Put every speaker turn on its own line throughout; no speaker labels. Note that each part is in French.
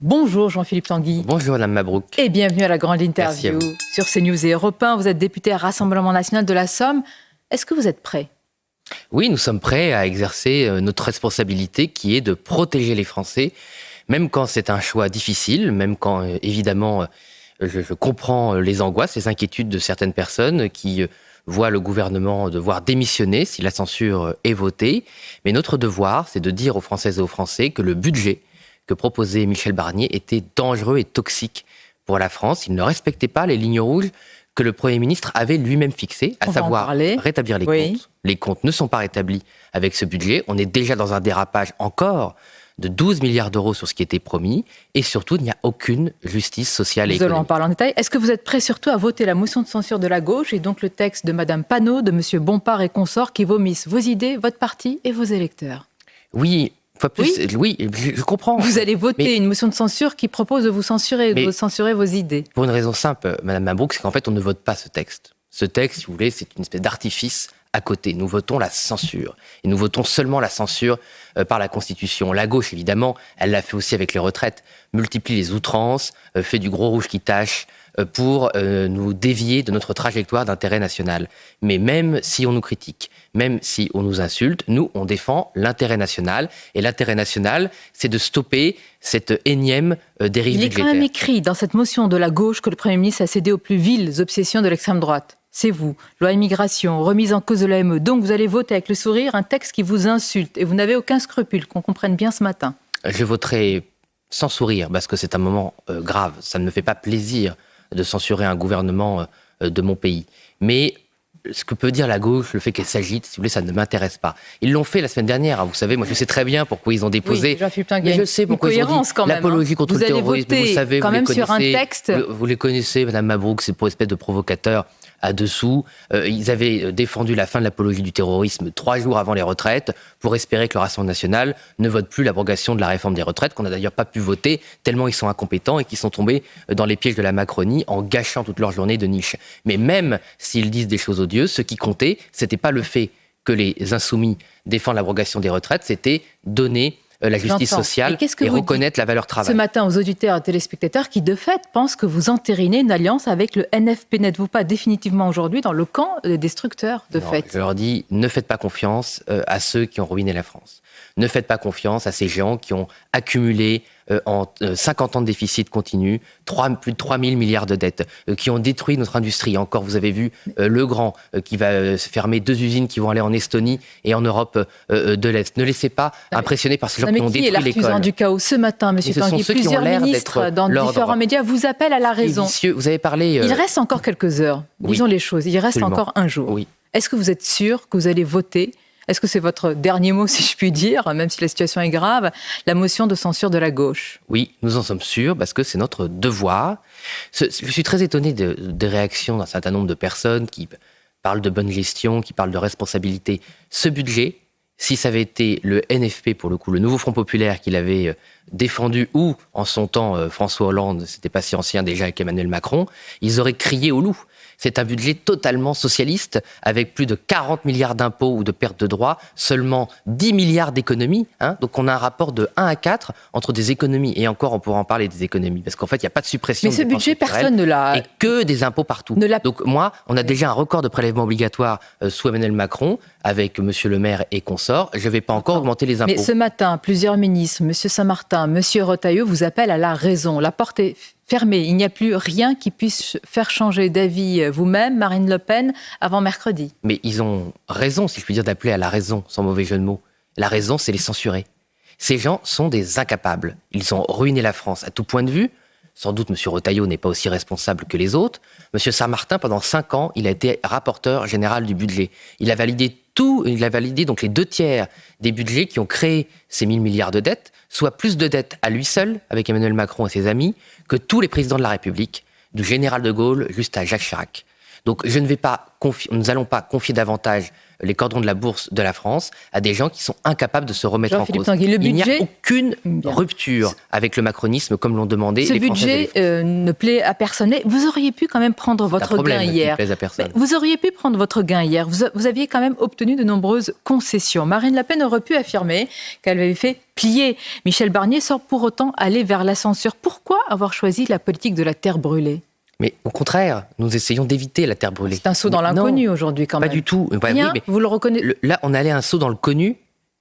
Bonjour Jean-Philippe Tanguy.
Bonjour Madame Mabrouk.
Et bienvenue à la grande interview sur CNews et Europe 1. Vous êtes député à Rassemblement National de la Somme. Est-ce que vous êtes prêt ?
Oui, nous sommes prêts à exercer notre responsabilité qui est de protéger les Français, même quand c'est un choix difficile, même quand évidemment je comprends les angoisses, les inquiétudes de certaines personnes qui voient le gouvernement devoir démissionner si la censure est votée. Mais notre devoir, c'est de dire aux Françaises et aux Français que le budget que proposait Michel Barnier était dangereux et toxique pour la France. Il ne respectait pas les lignes rouges que le Premier ministre avait lui-même fixées, à savoir rétablir les comptes. Les comptes ne sont pas rétablis avec ce budget. On est déjà dans un dérapage encore de 12 milliards d'euros sur ce qui était promis. Et surtout, il n'y a aucune justice sociale et économique.
Nous allons en parler en détail. Est-ce que vous êtes prêt surtout à voter la motion de censure de la gauche et donc le texte de Mme Panot, de M. Bompard et consorts qui vomissent vos idées, votre parti et vos électeurs ?
Oui. Oui, je comprends.
Vous allez voter une motion de censure qui propose de vous censurer, de censurer vos idées.
Pour une raison simple, Madame Mabrouk, c'est qu'en fait, on ne vote pas ce texte. Ce texte, si vous voulez, c'est une espèce d'artifice à côté. Nous votons la censure. Et nous votons seulement la censure par la Constitution. La gauche, évidemment, elle l'a fait aussi avec les retraites. Multiplie les outrances, fait du gros rouge qui tâche pour nous dévier de notre trajectoire d'intérêt national. Mais même si on nous critique, même si on nous insulte, nous, on défend l'intérêt national. Et l'intérêt national, c'est de stopper cette énième dérive budgétaire.
Il est quand même écrit dans cette motion de la gauche que le Premier ministre a cédé aux plus viles obsessions de l'extrême droite. C'est vous, loi immigration, remise en cause de l'AME. Donc vous allez voter avec le sourire un texte qui vous insulte. Et vous n'avez aucun scrupule, qu'on comprenne bien ce matin.
Je voterai sans sourire, parce que c'est un moment grave. Ça ne me fait pas plaisir de censurer un gouvernement de mon pays. Mais ce que peut dire la gauche, le fait qu'elle s'agite, si vous voulez, ça ne m'intéresse pas. Ils l'ont fait la semaine dernière, vous savez, moi je sais très bien pourquoi ils ont déposé.
Oui, mais je sais pourquoi ils ont dit
l'apologie contre le terrorisme, vous savez,
quand
vous
même
les connaissez,
sur un texte.
Vous les connaissez, Madame Mabrouk, c'est pour espèce de provocateur à dessous. Ils avaient défendu la fin de l'apologie du terrorisme 3 jours avant les retraites pour espérer que le Rassemblement national ne vote plus l'abrogation de la réforme des retraites, qu'on n'a d'ailleurs pas pu voter tellement ils sont incompétents et qu'ils sont tombés dans les pièges de la Macronie en gâchant toute leur journée de niche. Mais même s'ils disent des choses odieuses, ce qui comptait, c'était pas le fait que les insoumis défendent l'abrogation des retraites, c'était donner la justice sociale et reconnaître la valeur travail.
Ce matin aux auditeurs et téléspectateurs qui, de fait, pensent que vous entérinez une alliance avec le NFP. N'êtes-vous pas définitivement aujourd'hui dans le camp des destructeurs, de fait ?
Je leur dis, ne faites pas confiance à ceux qui ont ruiné la France. Ne faites pas confiance à ces gens qui ont accumulé en 50 ans de déficit continu, plus de 3 000 milliards de dettes, qui ont détruit notre industrie. Encore, vous avez vu Legrand qui va fermer 2 usines qui vont aller en Estonie et en Europe de l'Est. Ne laissez pas impressionner par ces gens qui ont détruit l'école.
Qui est l'artisan du chaos ce matin, M. Tanguy? Plusieurs ministres dans différents médias vous appellent à la raison.
Vous avez parlé...
Il reste encore quelques heures, disons les choses. Il reste encore un jour.
Oui.
Est-ce que vous êtes sûr que vous allez voter ? Est-ce que c'est votre dernier mot, si je puis dire, même si la situation est grave, la motion de censure de la gauche ?
Oui, nous en sommes sûrs, parce que c'est notre devoir. Je suis très étonné des réactions d'un certain nombre de personnes qui parlent de bonne gestion, qui parlent de responsabilité. Ce budget, si ça avait été le NFP, pour le coup, le nouveau Front Populaire qui l'avait défendu, ou en son temps François Hollande, c'était pas si ancien déjà avec Emmanuel Macron, ils auraient crié au loup. C'est un budget totalement socialiste, avec plus de 40 milliards d'impôts ou de pertes de droits, seulement 10 milliards d'économies. Donc on a un rapport de 1 à 4 entre des économies. Et encore, on pourra en parler des économies, parce qu'en fait, il n'y a pas de suppression.
Mais ce budget, personne ne l'a...
Et que des impôts partout. Donc moi, on a déjà un record de prélèvements obligatoires sous Emmanuel Macron, avec M. Le Maire et consorts. Je ne vais pas encore augmenter les impôts.
Mais ce matin, plusieurs ministres, M. Saint-Martin, M. Retailleau, vous appellent à la raison. La porte est fermée. Il n'y a plus rien qui puisse faire changer d'avis vous-même, Marine Le Pen, avant mercredi.
Mais ils ont raison, si je puis dire, d'appeler à la raison, sans mauvais jeu de mots. La raison, c'est les censurer. Ces gens sont des incapables. Ils ont ruiné la France à tout point de vue. Sans doute, M. Retailleau n'est pas aussi responsable que les autres. M. Saint-Martin, pendant 5 ans, il a été rapporteur général du budget. Il a validé donc les 2 tiers des budgets qui ont créé ces 1000 milliards de dettes, soit plus de dettes à lui seul, avec Emmanuel Macron et ses amis, que tous les présidents de la République, du général de Gaulle jusqu'à Jacques Chirac. Donc nous n'allons pas confier davantage les cordons de la bourse de la France à des gens qui sont incapables de se remettre en cause.
Tanguy,
Il n'y a aucune rupture avec le macronisme comme l'ont demandé les Français.
Ce budget ne plaît à personne. Vous auriez pu quand même prendre votre gain hier.
Plaise à personne.
Vous auriez pu prendre votre gain hier. Vous aviez quand même obtenu de nombreuses concessions. Marine Le Pen aurait pu affirmer qu'elle avait fait plier Michel Barnier sans pour autant aller vers la censure. Pourquoi avoir choisi la politique de la terre brûlée ?
Mais au contraire, nous essayons d'éviter la terre brûlée.
C'est un saut dans l'inconnu aujourd'hui quand même.
Pas du tout.
Rien, oui, mais vous le reconnaissez.
Là, on allait un saut dans le connu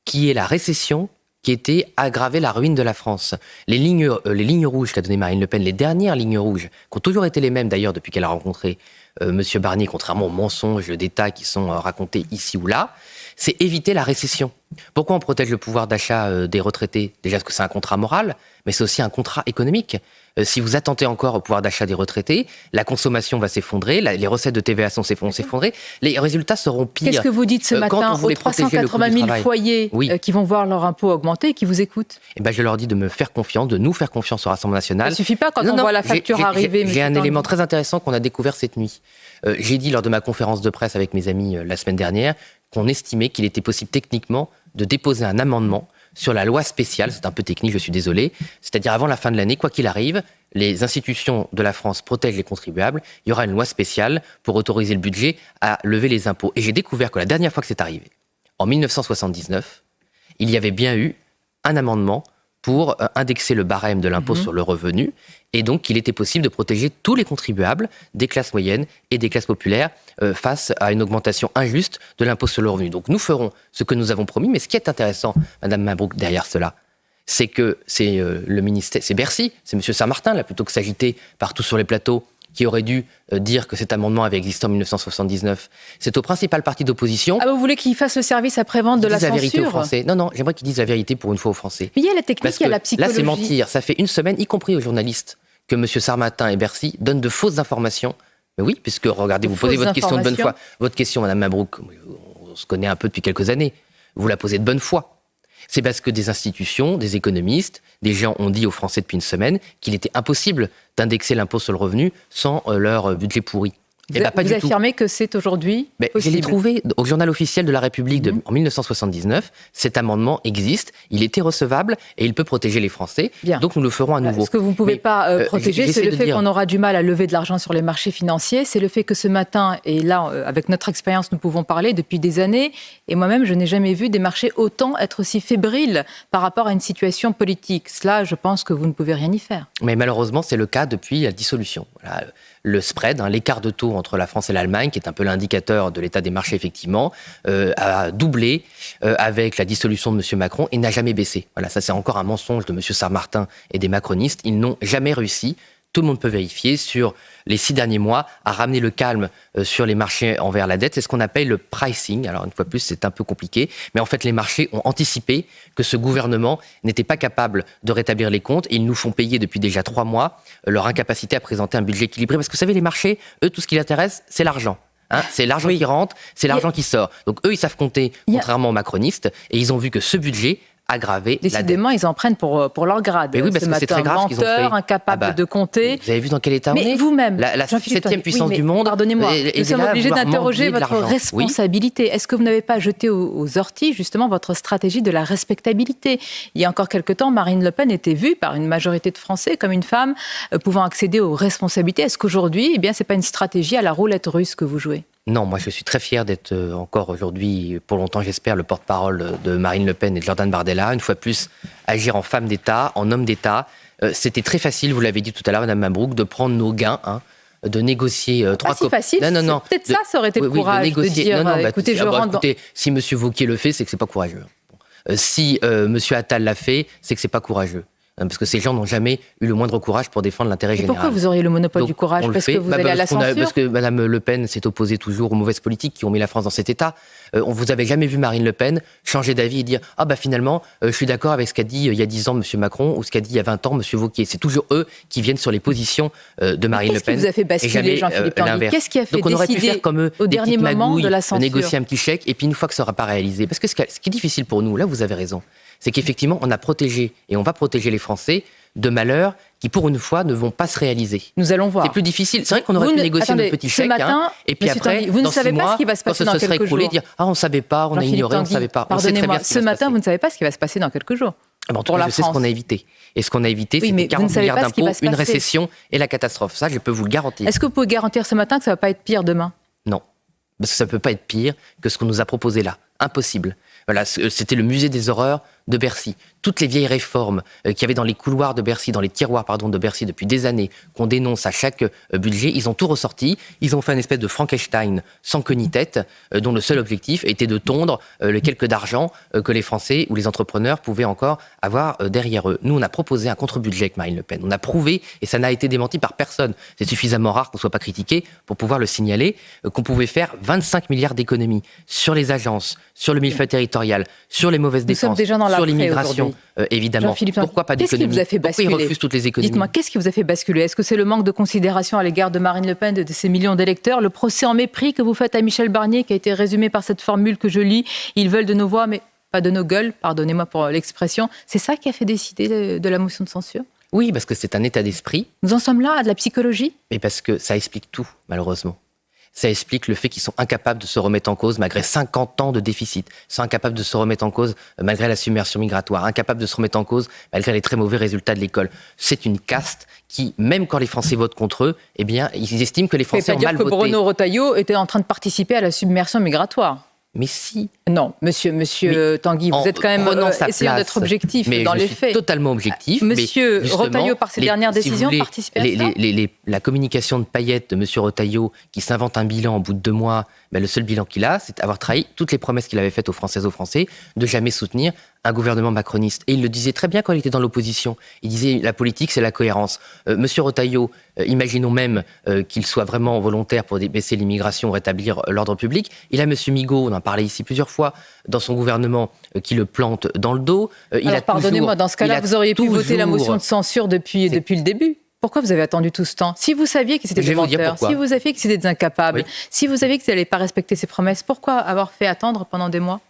qui est la récession qui était aggraver la ruine de la France. Les lignes rouges qu'a donné Marine Le Pen, les dernières lignes rouges, qui ont toujours été les mêmes d'ailleurs depuis qu'elle a rencontré M. Barnier, contrairement aux mensonges d'État qui sont racontés ici ou là, c'est éviter la récession. Pourquoi on protège le pouvoir d'achat des retraités ? Déjà parce que c'est un contrat moral, mais c'est aussi un contrat économique. Si vous attentez encore au pouvoir d'achat des retraités, la consommation va s'effondrer, les recettes de TVA vont s'effondrer, les résultats seront pires.
Qu'est-ce que vous dites ce matin aux 380 000 foyers qui vont voir leur impôt augmenter et qui vous écoutent ?
Je leur dis de me faire confiance, de nous faire confiance au Rassemblement national.
Ça ne suffit pas quand on voit la facture arriver.
J'ai un élément très intéressant qu'on a découvert cette nuit. J'ai dit lors de ma conférence de presse avec mes amis la semaine dernière qu'on estimait qu'il était possible techniquement de déposer un amendement sur la loi spéciale, c'est un peu technique, je suis désolé, c'est-à-dire avant la fin de l'année, quoi qu'il arrive, les institutions de la France protègent les contribuables, il y aura une loi spéciale pour autoriser le budget à lever les impôts. Et j'ai découvert que la dernière fois que c'est arrivé, en 1979, il y avait bien eu un amendement pour indexer le barème de l'impôt sur le revenu, et donc qu'il était possible de protéger tous les contribuables des classes moyennes et des classes populaires face à une augmentation injuste de l'impôt sur le revenu. Donc nous ferons ce que nous avons promis, mais ce qui est intéressant, Madame Mabrouk, derrière cela, c'est que c'est le ministère, c'est Bercy, c'est M. Saint-Martin, là, plutôt que s'agiter partout sur les plateaux, qui aurait dû dire que cet amendement avait existé en 1979. C'est au principal parti d'opposition.
Ah, vous voulez qu'il fasse le service après-vente de la censure ?
La vérité aux Français. Non, j'aimerais qu'ils disent la vérité pour une fois aux Français.
Mais il y a la technique, il y a la psychologie.
Là, c'est mentir. Ça fait une semaine, y compris aux journalistes, que M. Saint-Martin et Bercy donnent de fausses informations. Mais oui, puisque, regardez, vous posez votre question de bonne foi. Votre question, Mme Mabrouk, on se connaît un peu depuis quelques années. Vous la posez de bonne foi. C'est parce que des institutions, des économistes, des gens ont dit aux Français depuis une semaine qu'il était impossible d'indexer l'impôt sur le revenu sans leur budget pourri.
Vous affirmez que c'est aujourd'hui possible.
Je l'ai trouvé au journal officiel de la République en 1979. Cet amendement existe, il était recevable et il peut protéger les Français. Bien. Donc nous le ferons à nouveau.
Ce que vous ne pouvez pas protéger, c'est le fait qu'on aura du mal à lever de l'argent sur les marchés financiers. C'est le fait que ce matin, et là, avec notre expérience, nous pouvons parler depuis des années, et moi-même, je n'ai jamais vu des marchés autant être aussi fébriles par rapport à une situation politique. Cela, je pense que vous ne pouvez rien y faire.
Mais malheureusement, c'est le cas depuis la dissolution. Voilà. Le spread, l'écart de taux entre la France et l'Allemagne, qui est un peu l'indicateur de l'état des marchés, effectivement, a doublé avec la dissolution de M. Macron et n'a jamais baissé. Voilà, ça c'est encore un mensonge de M. Saint-Martin et des macronistes. Ils n'ont jamais réussi, tout le monde peut vérifier, sur les 6 derniers mois, à ramener le calme sur les marchés envers la dette. C'est ce qu'on appelle le pricing. Alors, une fois de plus, c'est un peu compliqué. Mais en fait, les marchés ont anticipé que ce gouvernement n'était pas capable de rétablir les comptes. Et ils nous font payer depuis déjà 3 mois leur incapacité à présenter un budget équilibré. Parce que vous savez, les marchés, eux, tout ce qui les intéresse, c'est l'argent. C'est l'argent qui rentre, c'est l'argent qui sort. Donc, eux, ils savent compter, contrairement aux macronistes. Et ils ont vu que ce budget aggraver
Décidément, ils en prennent pour leur grade.
Mais oui, parce que c'est très grave ce qu'ils ont fait.
Incapable de compter.
Vous avez vu dans quel état on est ?
Mais vous-même,
la 7e puissance du monde.
Pardonnez-moi, nous sommes obligés d'interroger votre responsabilité.
Oui.
Est-ce que vous n'avez pas jeté aux orties, justement, votre stratégie de la respectabilité ? Il y a encore quelque temps, Marine Le Pen était vue par une majorité de Français comme une femme pouvant accéder aux responsabilités. Est-ce qu'aujourd'hui, c'est pas une stratégie à la roulette russe que vous jouez ?
Non, moi je suis très fier d'être encore aujourd'hui, pour longtemps j'espère, le porte-parole de Marine Le Pen et de Jordan Bardella. Une fois de plus, agir en femme d'État, en homme d'État. C'était très facile, vous l'avez dit tout à l'heure, Mme Mabrouk, de prendre nos gains, de négocier
facile. Non. Peut-être ça aurait été le courage de dire, écoutez, je rentre dans...
Si M. Wauquiez le fait, c'est que c'est pas courageux. Si M. Attal l'a fait, c'est que c'est pas courageux. Parce que ces gens n'ont jamais eu le moindre courage pour défendre l'intérêt général.
Pourquoi vous auriez le monopole du courage ? Parce que vous allez à la censure ?
Parce que Mme Le Pen s'est opposée toujours aux mauvaises politiques qui ont mis la France dans cet état. Vous avez jamais vu Marine Le Pen changer d'avis et dire « Ah finalement, je suis d'accord avec ce qu'a dit il y a 10 ans M. Macron ou ce qu'a dit il y a 20 ans M. Wauquiez ». C'est toujours eux qui viennent sur les positions de Marine Le Pen.
Qu'est-ce qui vous a fait basculer, Jean-Philippe Tanguy ? Qu'est-ce qui a fait
Donc on aurait pu faire comme eux,
au dernier moment de la censure ?
Négocier un petit chèque et puis une fois que ça n'aura pas réalisé. Parce que ce qui est difficile pour nous, là vous avez raison, C'est qu'effectivement, on a protégé et on va protéger les Français de malheurs qui, pour une fois, ne vont pas se réaliser.
Nous allons voir.
C'est plus difficile. C'est vrai qu'on aurait pu négocier notre petit chèque. Et puis après,
Tanguy, vous ne savez pas ce qui va se passer dans quelques jours.
Dire, on ne savait pas, on a ignoré, on ne savait pas.
Pardonnez-moi, ce matin, vous ne savez pas ce qui va se passer dans quelques jours.
En tout cas, je sais ce qu'on a évité. Et ce qu'on a évité, c'est 40 milliards d'impôts, une récession et la catastrophe. Ça, je peux vous le garantir.
Est-ce que vous pouvez garantir ce matin que ça ne va pas être pire demain ?
Non. Parce que ça ne peut pas être pire que ce qu'on nous a proposé là. Impossible. Voilà, c'était le musée des horreurs de Bercy. Toutes les vieilles réformes qu'il y avait dans les couloirs de Bercy, dans les tiroirs de Bercy depuis des années, qu'on dénonce à chaque budget, ils ont tout ressorti. Ils ont fait une espèce de Frankenstein sans queue ni tête, dont le seul objectif était de tondre le quelque d'argent que les Français ou les entrepreneurs pouvaient encore avoir derrière eux. Nous, on a proposé un contre-budget avec Marine Le Pen. On a prouvé, et ça n'a été démenti par personne, c'est suffisamment rare qu'on ne soit pas critiqué pour pouvoir le signaler, qu'on pouvait faire 25 milliards d'économies sur les agences, sur le millefeuille territorial, sur les mauvaises dépenses, sur l'immigration, évidemment. Pourquoi pas d'économie ? Pourquoi ils refusent toutes les économies ?
Dites-moi, qu'est-ce qui vous a fait basculer ? Est-ce que c'est le manque de considération à l'égard de Marine Le Pen et de ses millions d'électeurs, le procès en mépris que vous faites à Michel Barnier, qui a été résumé par cette formule que je lis, ils veulent de nos voix, mais pas de nos gueules, pardonnez-moi pour l'expression. C'est ça qui a fait décider de la motion de censure ?
Oui, parce que c'est un état d'esprit.
Nous en sommes là, à de la psychologie ?
Mais parce que ça explique tout, malheureusement. Ça explique le fait qu'ils sont incapables de se remettre en cause malgré 50 ans de déficit, ils sont incapables de se remettre en cause malgré la submersion migratoire, incapables de se remettre en cause malgré les très mauvais résultats de l'école. C'est une caste qui, même quand les Français votent contre eux, eh bien, ils estiment que les Français ont mal voté.
Ça veut dire que Bruno Retailleau était en train de participer à la submersion migratoire.
Mais si.
Non, monsieur Tanguy, vous êtes quand même essayant d'être objectif dans les faits.
Totalement objectif.
Monsieur Retailleau, par ses dernières décisions, participait à ça.
La communication de paillettes de monsieur Retailleau, qui s'invente un bilan au bout de 2 mois, le seul bilan qu'il a, c'est avoir trahi toutes les promesses qu'il avait faites aux Françaises et aux Français de jamais soutenir un gouvernement macroniste. Et il le disait très bien quand il était dans l'opposition. Il disait la politique, c'est la cohérence. Monsieur Retailleau, imaginons même qu'il soit vraiment volontaire pour baisser l'immigration, rétablir l'ordre public. Il a monsieur Migaud, on en parlait ici plusieurs fois, dans son gouvernement, qui le plante dans le dos.
Pardonnez-moi, dans ce cas-là, vous auriez pu voter la motion de censure depuis le début. Pourquoi vous avez attendu tout ce temps ? Si vous saviez que c'était des menteurs, si vous saviez que c'était des incapables, si vous saviez qu'ils n'allaient pas respecter ses promesses, pourquoi avoir fait attendre pendant des mois ?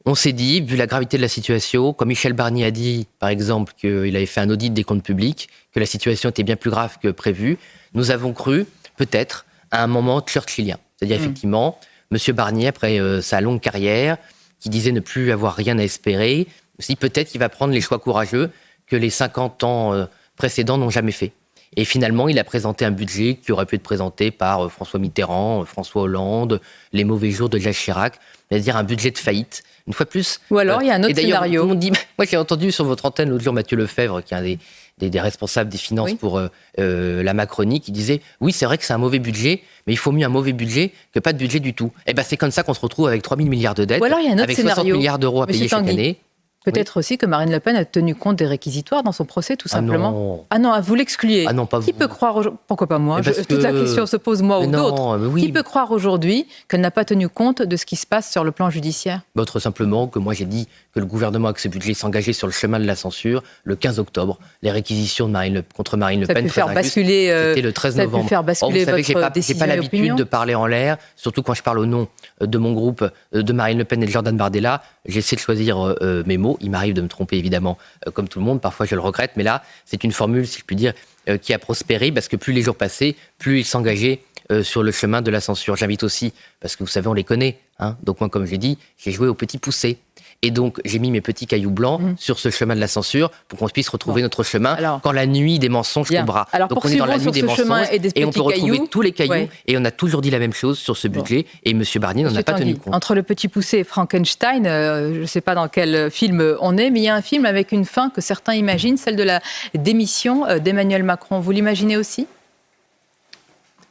On s'est dit, vu la gravité de la situation, comme Michel Barnier a dit, par exemple, qu'il avait fait un audit des comptes publics, que la situation était bien plus grave que prévu, nous avons cru, peut-être, à un moment churchillien. C'est-à-dire, effectivement, M. Barnier, après sa longue carrière, qui disait ne plus avoir rien à espérer, si peut-être qu'il va prendre les choix courageux que les 50 ans précédents n'ont jamais fait. Et finalement, il a présenté un budget qui aurait pu être présenté par François Mitterrand, François Hollande, les mauvais jours de Jacques Chirac, c'est-à-dire un budget de faillite. Une fois de plus.
Ou alors, il y a un autre scénario.
Tout le monde dit, moi, j'ai entendu sur votre antenne l'autre jour Mathieu Lefebvre, qui est un des responsables des finances pour la Macronie, qui disait oui, c'est vrai que c'est un mauvais budget, mais il faut mieux un mauvais budget que pas de budget du tout. Et ben c'est comme ça qu'on se retrouve avec 3 000 milliards de dettes,
ou alors, il y a un autre
avec
scénario.
60 milliards d'euros à payer chaque année.
Peut-être aussi que Marine Le Pen a tenu compte des réquisitoires dans son procès, tout simplement.
Ah
non, vous l'excluez.
Ah non, pas vous.
Qui peut croire pourquoi pas moi Toute la question se pose moi ou d'autres. Qui peut croire aujourd'hui qu'elle n'a pas tenu compte de ce qui se passe sur le plan judiciaire ?
Autre simplement que moi j'ai dit que le gouvernement avec ce budget s'engageait sur le chemin de la censure le 15 octobre. Les réquisitions contre Marine Le Pen, c'était le 13 novembre.
Ça peut faire basculer votre décision et
j'ai pas l'habitude de parler en l'air, surtout quand je parle au nom de mon groupe, de Marine Le Pen et de Jordan Bardella. J'essaie de choisir mes mots. Il m'arrive de me tromper, évidemment, comme tout le monde. Parfois, je le regrette. Mais là, c'est une formule, si je puis dire, qui a prospéré parce que plus les jours passaient, plus ils s'engageaient sur le chemin de la censure. J'invite aussi, parce que vous savez, on les connaît. Donc moi, comme je l'ai dit, j'ai joué au petit poussé. Et donc, j'ai mis mes petits cailloux blancs sur ce chemin de la censure pour qu'on puisse retrouver notre chemin quand la nuit des mensonges tombera. Donc, on est dans la nuit des mensonges et on peut retrouver tous les cailloux. Et on a toujours dit la même chose sur ce budget. Et M. Barnier n'en a pas tenu compte.
Entre le petit poussé et Frankenstein, je ne sais pas dans quel film on est, mais il y a un film avec une fin que certains imaginent, celle de la démission d'Emmanuel Macron. Vous l'imaginez aussi ?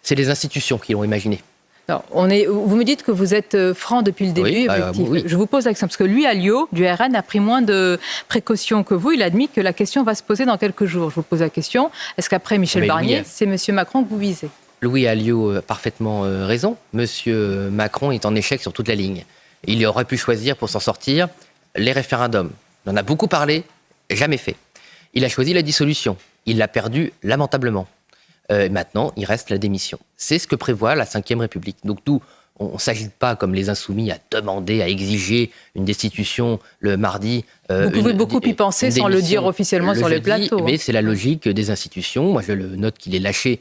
C'est les institutions qui l'ont imaginé.
Alors, vous me dites que vous êtes franc depuis le début.
Oui.
Je vous pose la question, parce que lui, Alliot, du RN, a pris moins de précautions que vous. Il admet que la question va se poser dans quelques jours. Je vous pose la question, est-ce qu'après Michel Barnier, c'est M. Macron que vous visez ?
Louis Alliot a parfaitement raison. M. Macron est en échec sur toute la ligne. Il aurait pu choisir, pour s'en sortir, les référendums. Il en a beaucoup parlé, jamais fait. Il a choisi la dissolution. Il l'a perdu lamentablement. Maintenant, il reste la démission. C'est ce que prévoit la Ve République. Donc nous, On ne s'agite pas comme les insoumis à demander, à exiger une destitution le mardi.
Vous pouvez beaucoup y penser sans le dire officiellement sur les plateaux.
Mais c'est la logique des institutions. Moi, je le note qu'il est lâché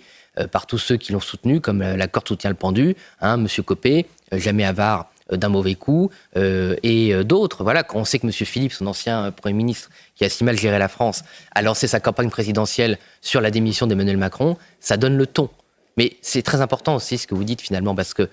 par tous ceux qui l'ont soutenu, comme la corde soutient le pendu, Monsieur Copé, jamais avare d'un mauvais coup, et d'autres. Voilà, quand on sait que M. Philippe, son ancien Premier ministre, qui a si mal géré la France, a lancé sa campagne présidentielle sur la démission d'Emmanuel Macron, ça donne le ton. Mais c'est très important aussi ce que vous dites finalement, parce que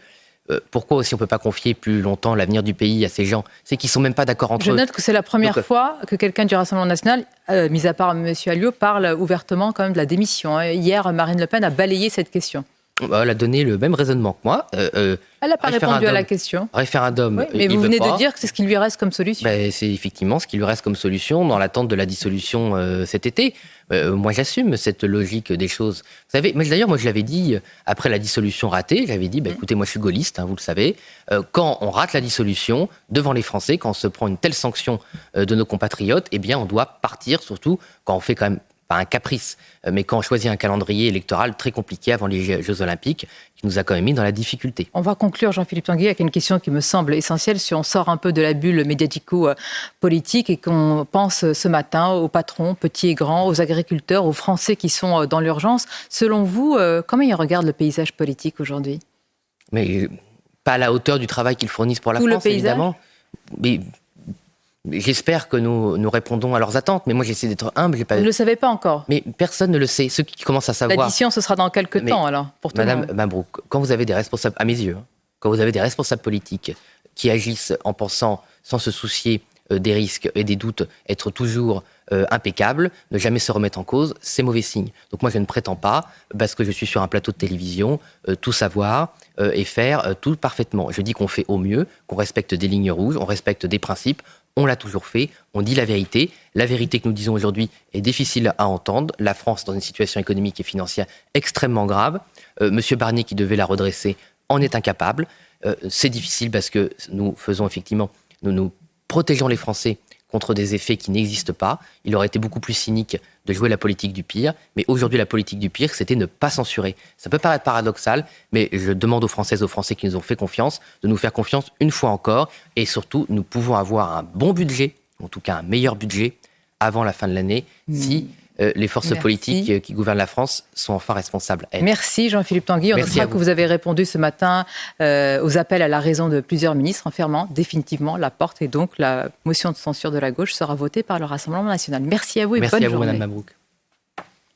pourquoi aussi on ne peut pas confier plus longtemps l'avenir du pays à ces gens? C'est qu'ils ne sont même pas d'accord entre eux.
Je note que c'est la première fois que quelqu'un du Rassemblement national, mis à part M. Alliot, parle ouvertement quand même de la démission. Hier, Marine Le Pen a balayé cette question.
Elle a donné le même raisonnement que moi.
Elle n'a pas répondu à la question.
Référendum,
oui, mais vous venez de dire que c'est ce qui lui reste comme solution.
C'est effectivement ce qui lui reste comme solution dans l'attente de la dissolution cet été. Moi, j'assume cette logique des choses. Vous savez, d'ailleurs, moi, je l'avais dit après la dissolution ratée, j'avais dit, écoutez, moi, je suis gaulliste, vous le savez. Quand on rate la dissolution devant les Français, quand on se prend une telle sanction de nos compatriotes, eh bien, on doit partir, surtout quand on fait quand même pas un caprice, mais quand on choisit un calendrier électoral très compliqué avant les Jeux Olympiques, qui nous a quand même mis dans la difficulté.
On va conclure, Jean-Philippe Tanguy, avec une question qui me semble essentielle. Si on sort un peu de la bulle médiatico-politique et qu'on pense ce matin aux patrons, petits et grands, aux agriculteurs, aux Français qui sont dans l'urgence, selon vous, comment ils regardent le paysage politique aujourd'hui?
Mais pas à la hauteur du travail qu'ils fournissent pour la France, évidemment. Mais j'espère que nous répondons à leurs attentes, mais moi j'essaie d'être humble.
Vous ne le savez pas encore?
Mais personne ne le sait. Ceux qui commencent à savoir...
L'addition, ce sera dans quelques temps, alors, pour tout le monde.
Madame Mabrouk, quand vous avez des responsables, à mes yeux, quand vous avez des responsables politiques qui agissent en pensant, sans se soucier des risques et des doutes, être toujours impeccables, ne jamais se remettre en cause, c'est mauvais signe. Donc moi je ne prétends pas, parce que je suis sur un plateau de télévision, tout savoir et faire tout parfaitement. Je dis qu'on fait au mieux, qu'on respecte des lignes rouges, on respecte des principes. On l'a toujours fait, on dit la vérité. La vérité que nous disons aujourd'hui est difficile à entendre. La France est dans une situation économique et financière extrêmement grave. Monsieur Barnier, qui devait la redresser, en est incapable. C'est difficile parce que nous faisons effectivement, nous protégeons les Français contre des effets qui n'existent pas. Il aurait été beaucoup plus cynique de jouer la politique du pire. Mais aujourd'hui, la politique du pire, c'était ne pas censurer. Ça peut paraître paradoxal, mais je demande aux Françaises et aux Français qui nous ont fait confiance de nous faire confiance une fois encore. Et surtout, nous pouvons avoir un bon budget, en tout cas un meilleur budget, avant la fin de l'année, si les forces politiques qui gouvernent la France sont enfin responsables.
Merci Jean-Philippe Tanguy. On notera que vous avez répondu ce matin aux appels à la raison de plusieurs ministres en fermant définitivement la porte. Et donc, la motion de censure de la gauche sera votée par le Rassemblement national. Merci à vous et bonne journée.
Merci à vous, Madame Mabrouk.